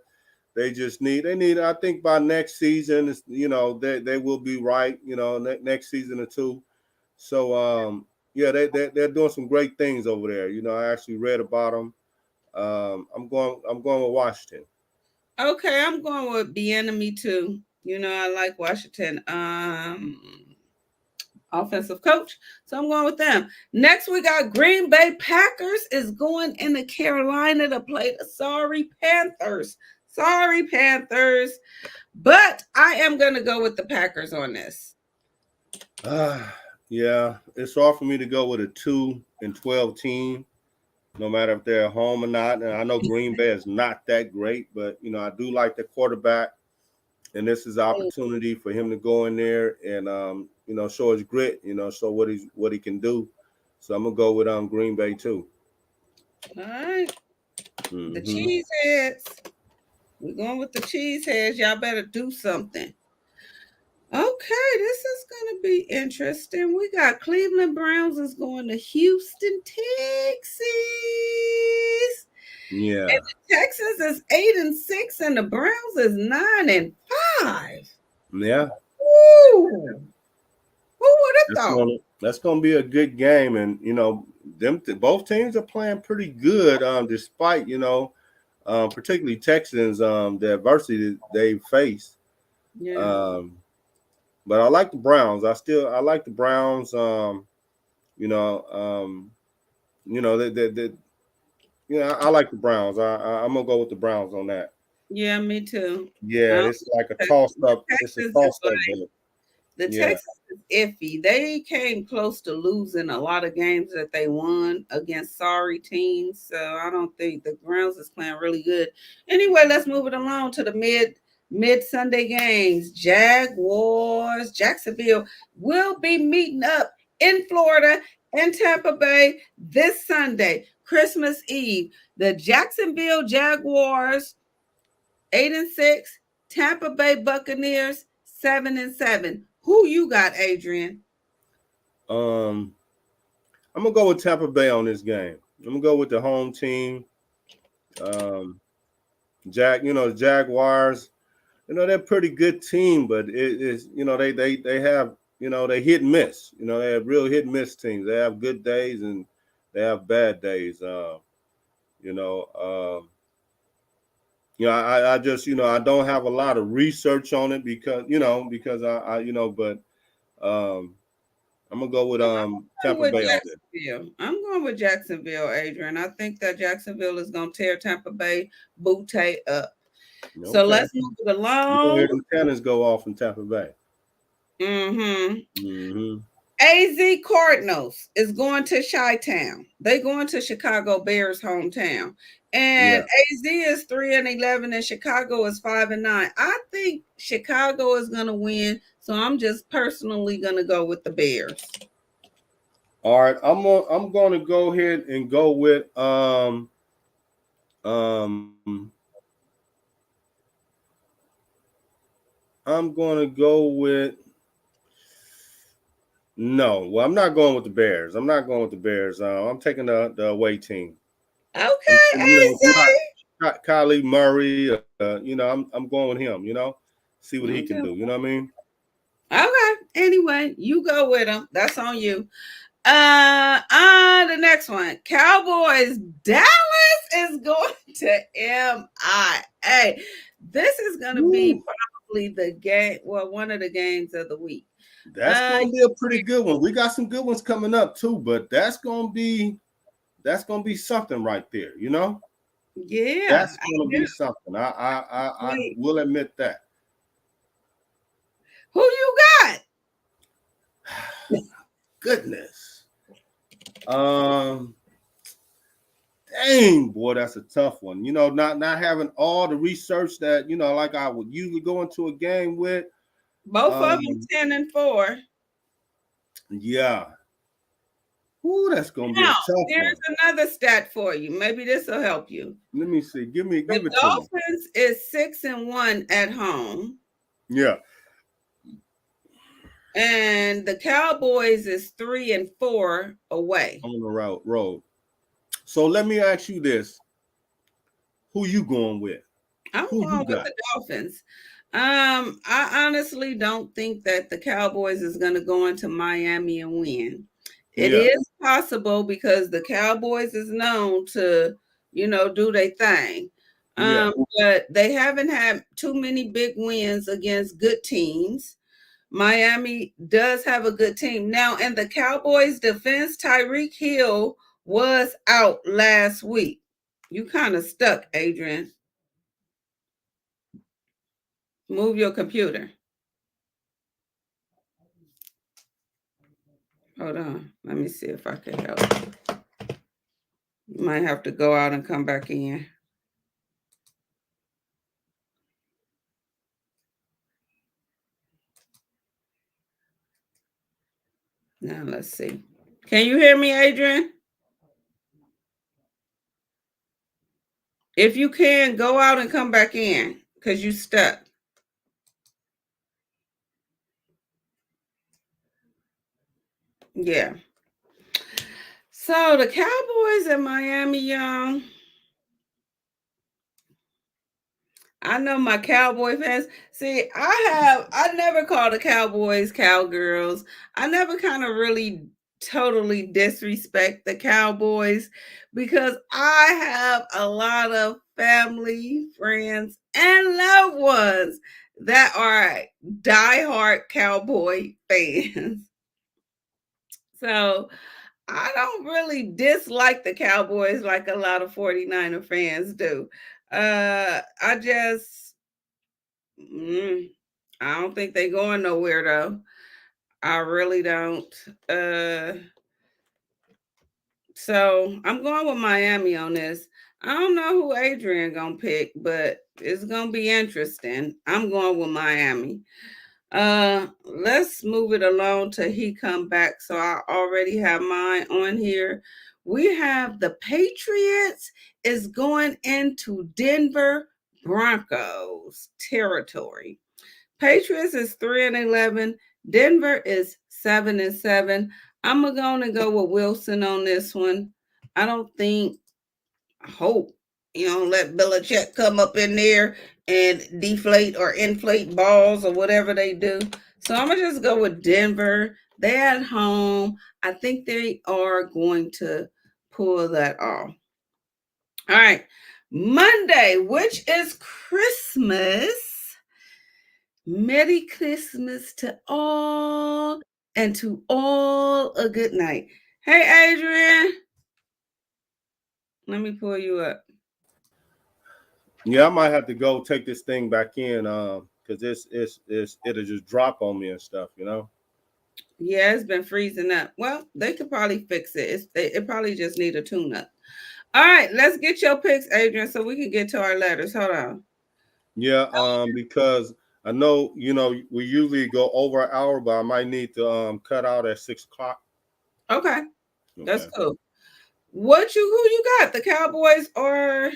They need. I think by next season, they will be right. Next season or two. So they're doing some great things over there. I actually read about them. I'm going with Washington. Okay, I'm going with the enemy too. I like Washington. Offensive coach. So I'm going with them. Next, we got Green Bay Packers is going into Carolina to play the sorry Panthers. Sorry, Panthers. But I am going to go with the Packers on this. Yeah, it's hard for me to go with a 2-12 team, no matter if they're at home or not. And I know Green Bay is not that great, but I do like the quarterback, and this is an opportunity for him to go in there and show his grit, show what he can do. So I'm gonna go with Green Bay too. All right. The Mm-hmm. Cheeseheads. We're going with the Cheeseheads. Y'all better do something. Okay, this is going to be interesting. We got Cleveland Browns is going to Houston, Texas. Yeah. And the Texans is 8-6, and the Browns is 9-5. Yeah. Woo! Who would have thought? That's gonna be a good game, and both teams are playing pretty good, despite particularly Texans, the adversity they face. Yeah. But I like the Browns. I like the Browns. You know, that I like the Browns. I'm gonna go with the Browns on that. Yeah, me too. Yeah, it's like a toss up. It's a Texas is toss up, like but the yeah, Texas is iffy. They came close to losing a lot of games that they won against sorry teams. So I don't think the Browns is playing really good. Anyway, let's move it along to the mid Sunday games. Jaguars, Jacksonville will be meeting up in Florida and Tampa Bay this Sunday, Christmas Eve. The Jacksonville Jaguars 8-6, Tampa Bay Buccaneers 7-7. Who you got, Adrian? um, I'm gonna go with Tampa Bay on this game. I'm gonna go with the home team. Um, the Jaguars. They're a pretty good team, but it is they have they hit and miss. They have real hit and miss teams. They have good days and they have bad days. You know, um, I just I don't have a lot of research on it because but um, I'm gonna go with Tampa With Bay on it. Jacksonville. I'm going with Jacksonville, Adrian. I think that Jacksonville is going to tear Tampa Bay Butte up. So Okay, let's move it you gonna hear along. them cannons go off in Tampa Bay. Mm-hmm. Mm-hmm. AZ Cardinals is going to Chi-Town. They going to Chicago Bears hometown. And Yeah. AZ is 3-11 and Chicago is 5-9. I think Chicago is gonna win. So I'm just personally gonna go with the Bears. All right, I'm gonna go ahead and go with um I'm gonna go with no. Well, I'm not going with the Bears. I'm not going with the Bears. I'm taking the away team. Okay, Kylie Murray. I'm going with him. See what he can do. AZ. You know what I mean? Okay. Anyway, you go with them. That's on you. The next one. Cowboys. Dallas is going to MIA. This is gonna be probably the game, well, one of the games of the week. That's gonna be a pretty good one. We got some good ones coming up too, but that's gonna be something right there. Yeah. That's gonna be something. I will admit that. Who you got? Goodness. Dang, boy, that's a tough one. Not having all the research that like I would usually go into a game with. Both of them 10-4. Yeah. Ooh, that's gonna be a Now, tough there's one. another stat for you. Maybe this will help you. Let me see. Give The it to me. Dolphins is 6-1 at home. Yeah. And the Cowboys is 3-4 away. On the road. So let me ask you this: who you going with? I'm Who going you with got? the Dolphins. I honestly don't think that the Cowboys is going to go into Miami and win. It is possible because the Cowboys is known to, do their thing. But they haven't had too many big wins against good teams. Miami does have a good team. Now, in the Cowboys' defense, Tyreek Hill was out last week. You kind of stuck, Adrian. Move your computer. Hold on. Let me see if I can help. You might have to go out and come back in. Now let's see. Can you hear me, Adrian? If you can, go out and come back in because you stuck. Yeah. So the Cowboys in Miami, y'all. I know my Cowboy fans. See, I never call the Cowboys cowgirls. I never kind of really totally disrespect the Cowboys because I have a lot of family, friends, and loved ones that are diehard Cowboy fans. So I don't really dislike the Cowboys like a lot of 49er fans do. I just I don't think they going nowhere though. I really don't. Uh so I'm going with Miami on this. I don't know who Adrian gonna pick, but it's gonna be interesting. I'm going with Miami. Let's move it along till he come back. So I already have mine on here. We have the Patriots is going into Denver Broncos territory. Patriots is 3-11. Denver is 7-7. I'm gonna go with Wilson on this one. I don't think hope let Belichick come up in there and deflate or inflate balls or whatever they do. So I'm gonna just go with Denver. They're at home. I think they are going to pull that off. All right. Monday, which is Christmas. Merry Christmas to all and to all a good night. Hey, Adrian. Let me pull you up. Yeah, I might have to go take this thing back in because it'll just drop on me and stuff. Yeah, it's been freezing up. Well, they could probably fix it. It probably just need a tune up. All right, let's get your picks, Adrian, so we can get to our letters. Hold on. Yeah, because I know we usually go over an hour, but I might need to cut out at 6 o'clock. Okay, that's Okay. cool. Who you got? The Cowboys or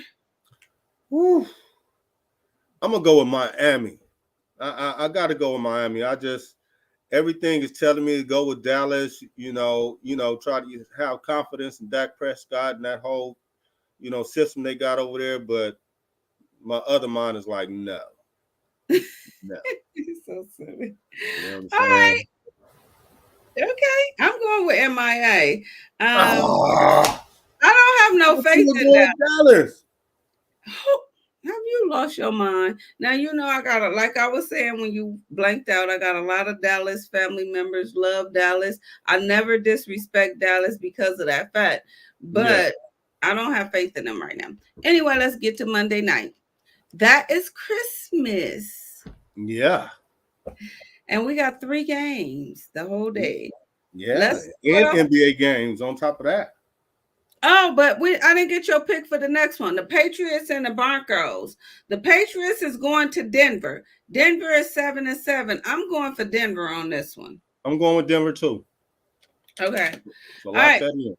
Whew. I'm gonna go with Miami. I got to go with Miami. Everything is telling me to go with Dallas. Try to have confidence in Dak Prescott and that whole system they got over there. But my other mind is like, no, no. so silly. You know what I'm All right, saying? okay. I'm going with MIA. Ah, I don't have no what you faith were in going that. Dallas? Have you lost your mind? Now I got like I was saying when you blanked out, I got a lot of Dallas family members, love Dallas. I never disrespect Dallas because of that fact. Yeah, But I don't have faith in them right now. Anyway, let's get to Monday night. That is Christmas. yeah, And we got 3 games the whole day. yeah, Let's start and off. NBA games on top of that. Oh, but I didn't get your pick for the next one. The Patriots and the Broncos. The Patriots is going to Denver. Denver is 7-7. I'm going for Denver on this one. I'm going with Denver too. Okay. So All lock right. that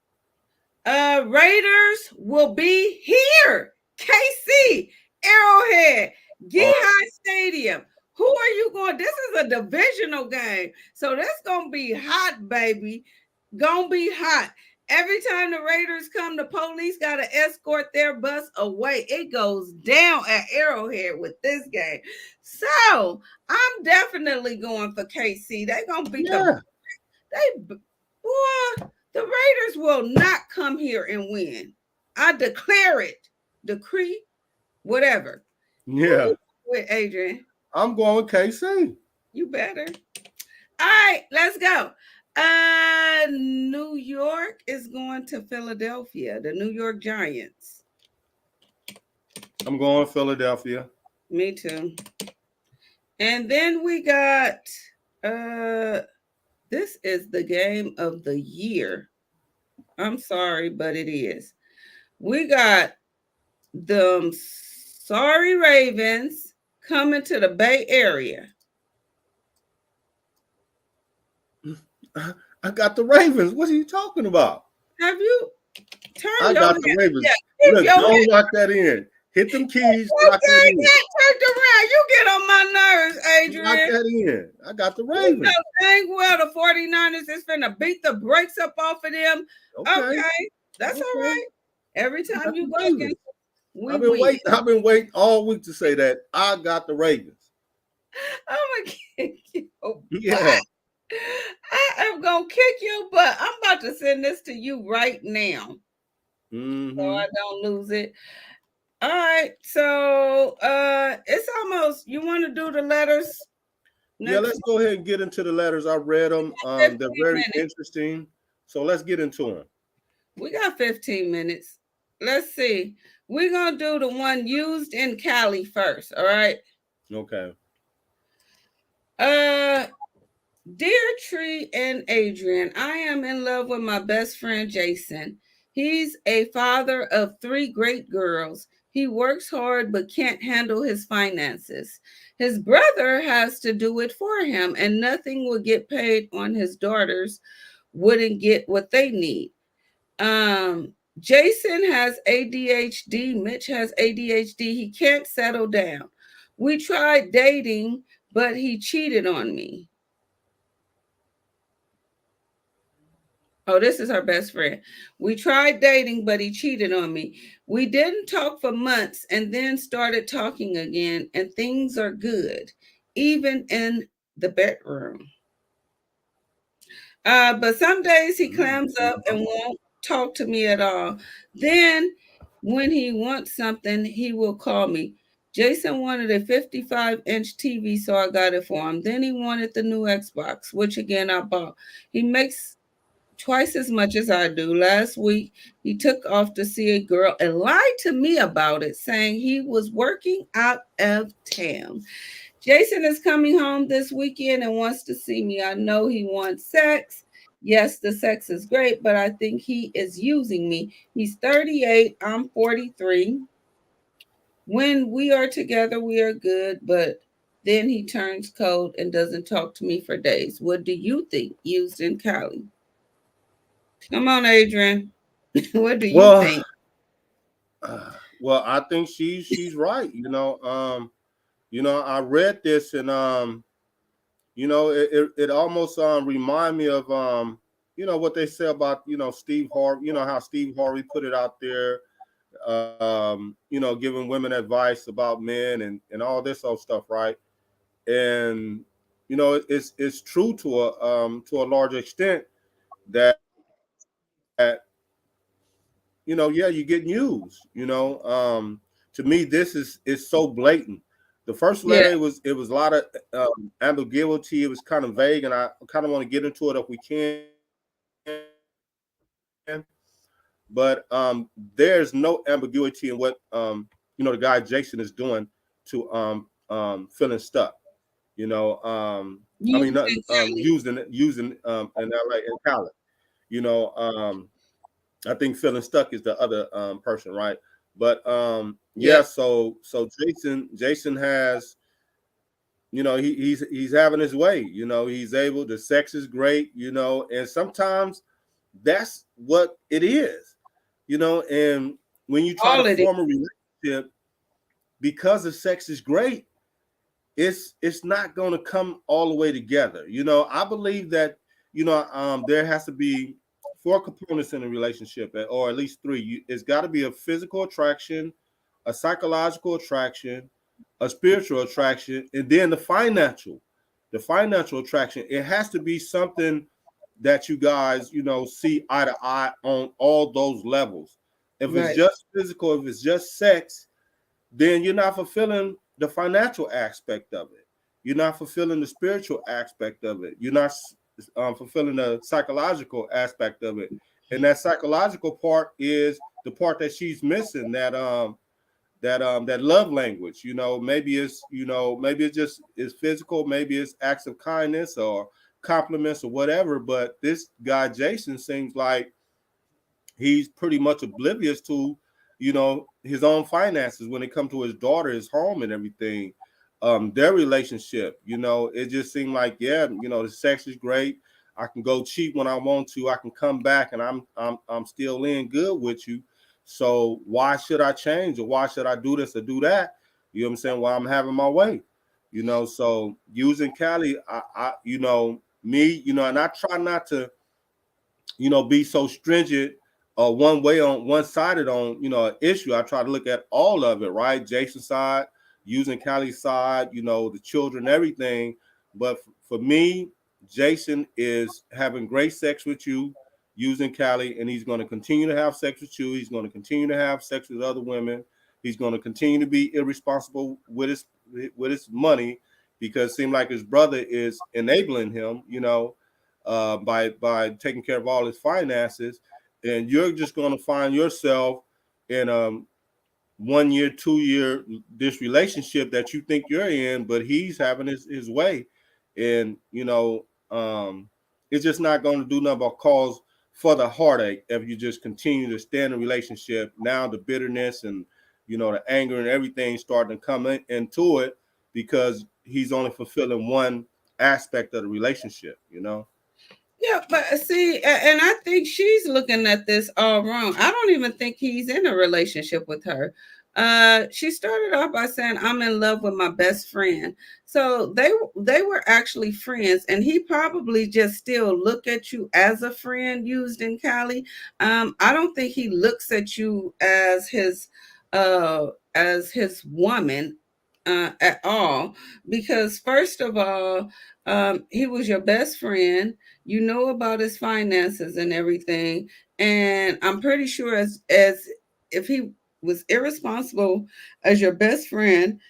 in. Raiders will be here. KC, Arrowhead, Oh, High Stadium. Who are you going? This is a divisional game. So that's gonna be hot, baby. Gonna be hot. Every time the Raiders come, the police gotta escort their bus away. It goes down at Arrowhead with this game. So I'm definitely going for KC. They're gonna beat yeah, boy, the Raiders will not come here and win. I declare it, decree, whatever. Who yeah. you with, Adrian? I'm going with KC. You better. All right, let's go. New York is going to Philadelphia, the New York Giants. I'm going Philadelphia. Me too. And then we got uh this is the game of the year. I'm sorry, but it is. We got the Sorry Ravens coming to the Bay Area. I got the Ravens. What are you talking about? Have you turned I your got head? the Ravens. Yeah, keep Look, your don't head. lock that in. Hit them keys, lock that Okay, in. get turned around. You get on my nerves, Lock Adrian. that in. I got the You Ravens. know dang well the 49ers is finna beat the brakes up off of them. Okay. Okay, that's all Okay. right. Every I time got you the go Ravens. against us, we win. I've been waiting all week to say that. I got the Ravens. I'm gonna kick your butt. Yeah. I am gonna kick your butt. I'm about to send this to you right now so Mm-hmm. I don't lose it. All right, so it's almost. You want to do the letters Yeah, next? let's go ahead and get into the letters. I read them. They're 15 very minutes. interesting. So let's get into them. We got 15 minutes. Let's see. We're gonna do the one used in Cali first. All right. Okay. Uh, dear Tree and Adrian, I am in love with my best friend Jason. He's a father of three great girls. He works hard but can't handle his finances. His brother has to do it for him, and nothing will get paid on his daughters wouldn't get what they need. Jason has ADHD. Mitch has ADHD. He can't settle down. We tried dating, but he cheated on me. Oh, this is her best friend. We tried dating, but he cheated on me. We didn't talk for months and then started talking again, and things are good, even in the bedroom. But some days he clams up and won't talk to me at all. Then, when he wants something, he will call me. Jason wanted a 55-inch TV, so I got it for him. Then he wanted the new Xbox, which again I bought. He makes twice as much as I do. Last week, he took off to see a girl and lied to me about it, saying he was working out of town. Jason is coming home this weekend and wants to see me. I know he wants sex. Yes, the sex is great, but I think he is using me. He's 38, I'm 43. When we are together, we are good, but then he turns cold and doesn't talk to me for days. What do you think? Used in Cali. Come on, Adrian. What do you Well, think? well, I think she's right. I read this and it almost remind me of what they say about Steve Harvey. You know how Steve Harvey put it out there, giving women advice about men and all this old stuff, right? And it's true to a large extent that yeah, you're getting used. To me, this is so blatant. The first letter, Yeah, it was a lot of ambiguity. It was kind of vague, and I kind of want to get into it if we can. But there's no ambiguity in what the guy Jason is doing to feeling stuck. I mean, used in Cali. using in LA and Cali. You know, I think feeling stuck is the other person, right? But yeah, Yep. so Jason has, he's having his way. He's able. The sex is great. And sometimes that's what it is. And when you try to All of it. form a relationship because the sex is great, it's not going to come all the way together. I believe that there has to be four components in a relationship, or at least three. It's got to be a physical attraction, a psychological attraction, a spiritual attraction, and then the financial attraction. It has to be something that you guys see eye to eye on all those levels. If it's Right. just physical, if it's just sex, then you're not fulfilling the financial aspect of it. You're not fulfilling the spiritual aspect of it. You're not fulfilling the psychological aspect of it. And that psychological part is the part that she's missing. that love language. Maybe it's just is physical, maybe it's acts of kindness or compliments or whatever. But this guy Jason seems like he's pretty much oblivious to, his own finances when it comes to his daughter, his home, and everything. Their relationship, it just seemed like, yeah, the sex is great. I can go cheat when I want to. I can come back, and I'm still in good with you. So why should I change, or why should I do this or do that? You know what I'm saying? While I'm having my way, So using Cali, me, and I try not to be so stringent one way on one sided on, an issue. I try to look at all of it, right? Jason's side, using Callie's side, the children, everything. But for me, Jason is having great sex with you, using Callie, and he's going to continue to have sex with you. He's going to continue to have sex with other women. He's going to continue to be irresponsible with his money, because it seems like his brother is enabling him, by taking care of all his finances. And you're just going to find yourself in 1 year, 2 year this relationship that you think you're in, but he's having his way, and it's just not going to do nothing but cause further heartache if you just continue to stay in a relationship. Now the bitterness and the anger and everything starting to come into it, because he's only fulfilling one aspect of the relationship. Yeah, but see, and I think she's looking at this all wrong. I don't even think he's in a relationship with her. She started off by saying, "I'm in love with my best friend." So they were actually friends, and he probably just still look at you as a friend, used in Cali. I don't think he looks at you as his woman at all, because first of all, he was your best friend. You know about his finances and everything, and I'm pretty sure as if he was irresponsible as your best friend,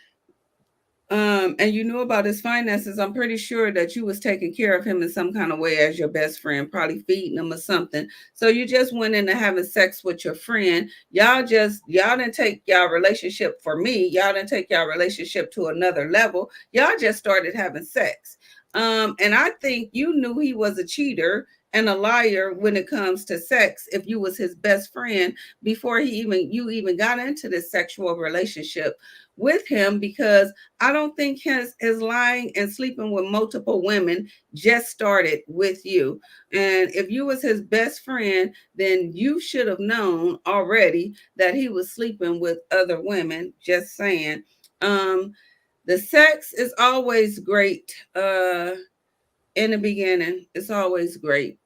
and you knew about his finances, I'm pretty sure that you was taking care of him in some kind of way as your best friend, probably feeding him or something. So you just went into having sex with your friend. Y'all didn't take y'all relationship, for me, y'all didn't take y'all relationship to another level. Y'all just started having sex. And I think you knew he was a cheater and a liar when it comes to sex if you was his best friend before you even got into this sexual relationship with him, because I don't think his lying and sleeping with multiple women just started with you. And if you was his best friend, then you should have known already that he was sleeping with other women. Just saying. Um, the sex is always great. In the beginning, it's always great.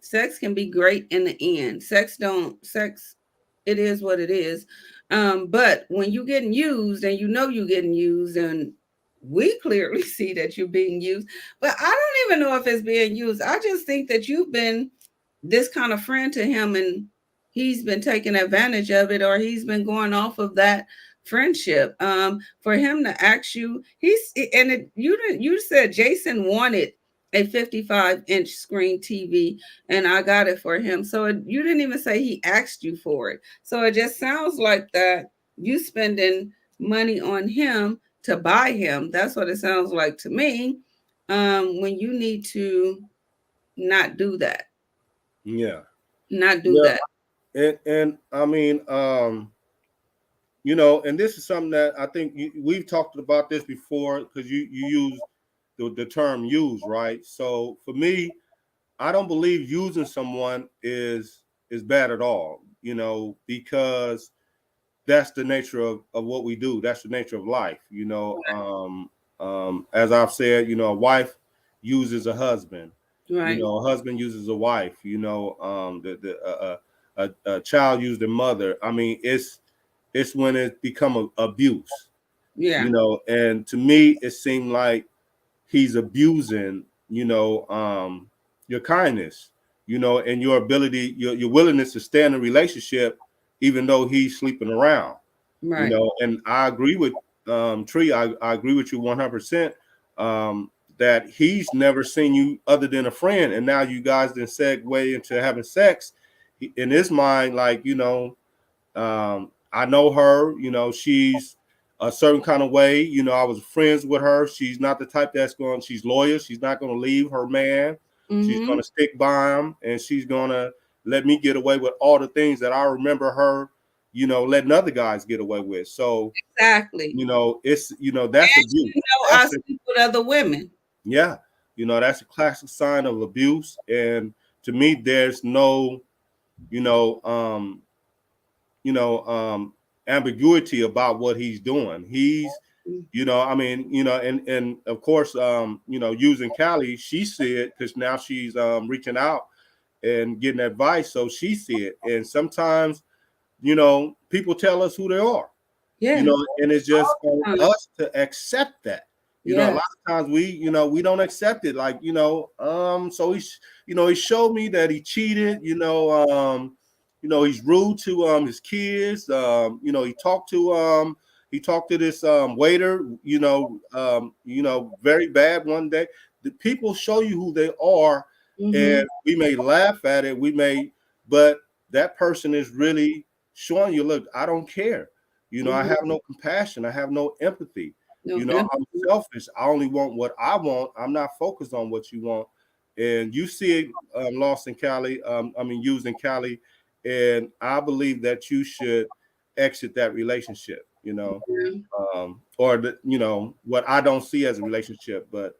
Sex can be great in the end. Sex, it is what it is. But when you're getting used, and you're getting used, and we clearly see that you're being used, but I don't even know if it's being used. I just think that you've been this kind of friend to him, and he's been taking advantage of it, or he's been going off of that friendship. For him to ask you, you said Jason wanted a 55-inch screen TV, and I got it for him. So you didn't even say he asked you for it. So it just sounds like that you spending money on him to buy him. That's what it sounds like to me. When you need to not do that, Yeah. not do Yeah. that. And I mean, and this is something that I think we've talked about this before, because you use the term use, right? So for me, I don't believe using someone is bad at all, because that's the nature of what we do. That's the nature of life, as I've said, a wife uses a husband, Right. a husband uses a wife, a child uses their mother. I mean, it's when it become abuse, Yeah. and to me, it seemed like he's abusing, your kindness, and your ability, your willingness to stay in a relationship, even though he's sleeping around, Right. and I agree with Tree. I agree with you 100%. That he's never seen you other than a friend, and now you guys then segue into having sex. In his mind, like, I know her. She's a certain kind of way. I was friends with her. She's not the type that's going. She's loyal. She's not going to leave her man. She's going Mm-hmm. to stick by him, and she's going to let me get away with all the things that I remember her, letting other guys get away with. So, Exactly. it's that's And abuse. I That's a, sleep with other women. yeah, that's a classic sign of abuse. And to me, there's no, you know, um, you know, ambiguity about what he's doing. He's, I mean, and of course, using Callie, she said, because now she's reaching out and getting advice, so she said. And sometimes, people tell us who they are, Yeah. and it's just on Uh, us to accept that. A yeah. lot of times we don't accept it. Like, so he showed me that he cheated. He's rude to his kids. He talked to this waiter. Very bad one day. The people show you who they are, Mm-hmm. and we may laugh at it. But that person is really showing you, look, I don't care. I Mm-hmm. have no compassion. I have no empathy. No I'm empathy. selfish. I only want what I want. I'm not focused on what you want. And you see it lost in Cali. Used in Cali. And I believe that you should exit that relationship, Yeah. or what I don't see as a relationship, but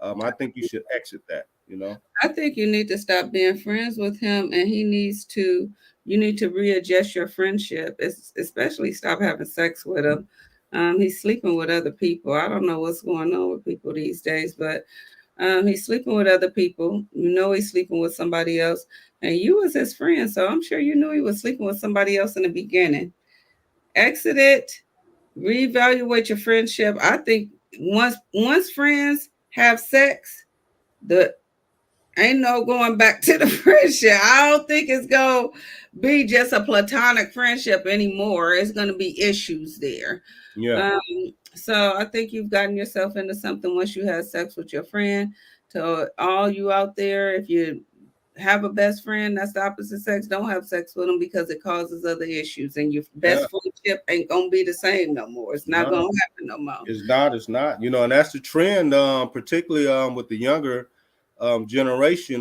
I think you should exit that. I think you need to stop being friends with him, and you need to readjust your friendship, especially stop having sex with him. He's sleeping with other people. I don't know what's going on with people these days, but he's sleeping with other people. You know he's sleeping with somebody else, and you was his friend, so I'm sure you knew he was sleeping with somebody else in the beginning. Exit it, reevaluate your friendship. I think once friends have sex, the ain't no going back to the friendship. I don't think it's gonna be just a platonic friendship anymore. It's gonna be issues there. Yeah, Um, so I think you've gotten yourself into something once you had sex with your friend. To all you out there, if you have a best friend that's the opposite sex, don't have sex with them because it causes other issues, and your yeah. best friendship ain't gonna be the same no more. It's not gonna No, happen no more. it's not. It's not. And that's the trend, particularly with the younger generation.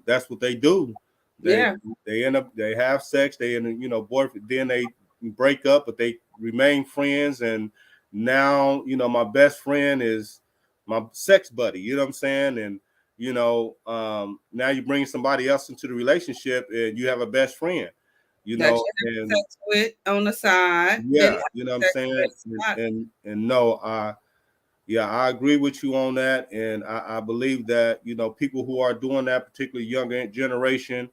That's what they do. They Yeah, they have sex. They boyfriend. Then they break up, but they remain friends. And now my best friend is my sex buddy. You know what I'm saying? And now you bring somebody else into the relationship, and you have a best friend. that you have And sex with on the side, been yeah, you know what having I'm sex saying? with. And no, I agree with you on that. And I believe that, people who are doing that, particularly younger generation,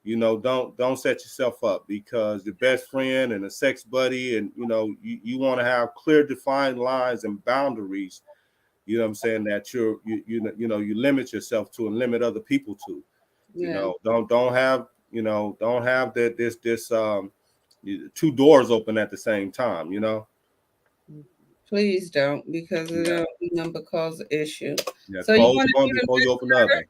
don't set yourself up, because the best friend and a sex buddy, and you want to have clear defined lines and boundaries, what I'm saying, that you limit yourself to and limit other people to. Yeah. Don't have that this two doors open at the same time. Please don't, because Yeah. it'll number cause issue. Yeah, So you close want to one do the before you next open the other. letter?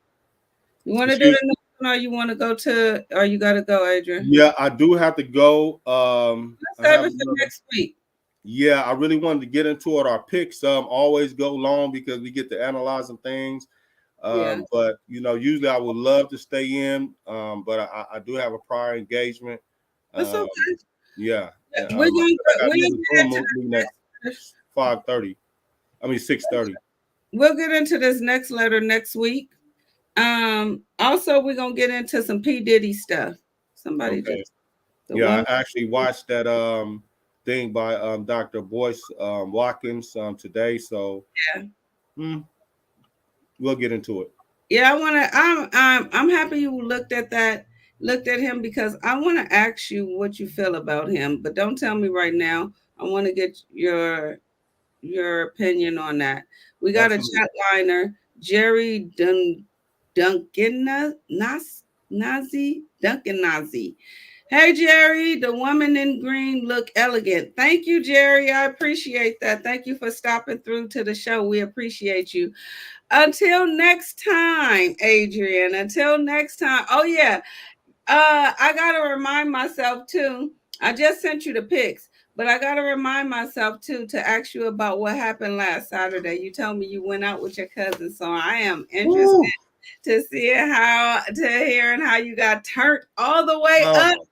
You want to do Excuse. the next one, or you want to go to, or you got to go, Adrian? Yeah, I do have to go. I Let's save have it for another. next week. Yeah, I really wanted to get into it. Our picks always go long because we get to analyzing things. Yeah, But usually I would love to stay in. But I do have a prior engagement. that's Um, okay. yeah, yeah. I got We'll another get Zoom into meeting at this. 5:30. I mean 6:30. We'll get into this next letter next week. Also, we're gonna get into some P Diddy stuff. Somebody Okay. just the Yeah, woman. I actually watched that thing by Dr. Boyce Watkins today. So Yeah, hmm, we'll get into it. yeah. I wanna. I'm happy you looked at that. Looked at him because I want to ask you what you feel about him, but don't tell me right now. I want to get your opinion on that. We got a Absolutely. chat liner, Jerry Duncan Nazi Duncan Nazi. Hey Jerry, the woman in green look elegant. Thank you, Jerry. I appreciate that. Thank you for stopping through to the show. We appreciate you. Until next time, Adrian. Until next time. I gotta remind myself too. I just sent you the pics. But I got to remind myself too to ask you about what happened last Saturday. You told me you went out with your cousin, so I am interested Woo! to see to hearing how you got turned all the way up. Oh,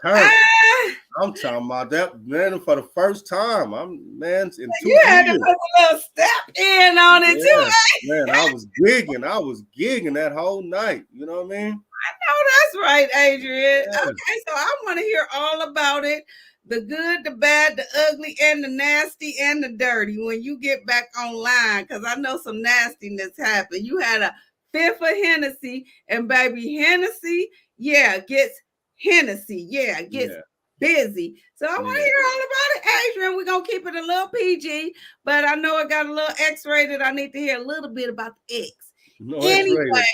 turn. Ah, I'm talking about that, man, for the first time. Man, in you two had to put years. a little step in on it too. Yeah, man, I was gigging. I was gigging that whole night. You know what I mean? Oh, that's right, Adrian. Yeah. Okay, so I want to hear all about it. The good, the bad, the ugly, and the nasty and the dirty when you get back online, because I know some nastiness happened. You had a fifth of Hennessy, and baby Hennessy, yeah, gets Hennessy, yeah, gets Yeah. busy. So I want to Yeah. hear all about it, Adrian. We're gonna keep it a little PG, but I know it got a little X-rated. I need to hear a little bit about the X. No X-rated. Anyway,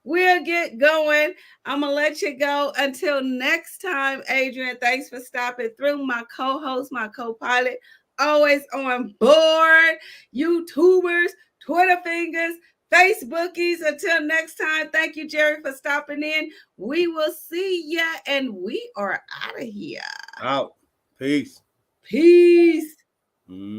we'll get going. I'm going to let you go. Until next time, Adrian, thanks for stopping through. My co host, my co pilot, always on board. YouTubers, Twitter fingers, Facebookies. Until next time, thank you, Jerry, for stopping in. We will see ya, and we are out of here. Out. Peace. Peace. Mm.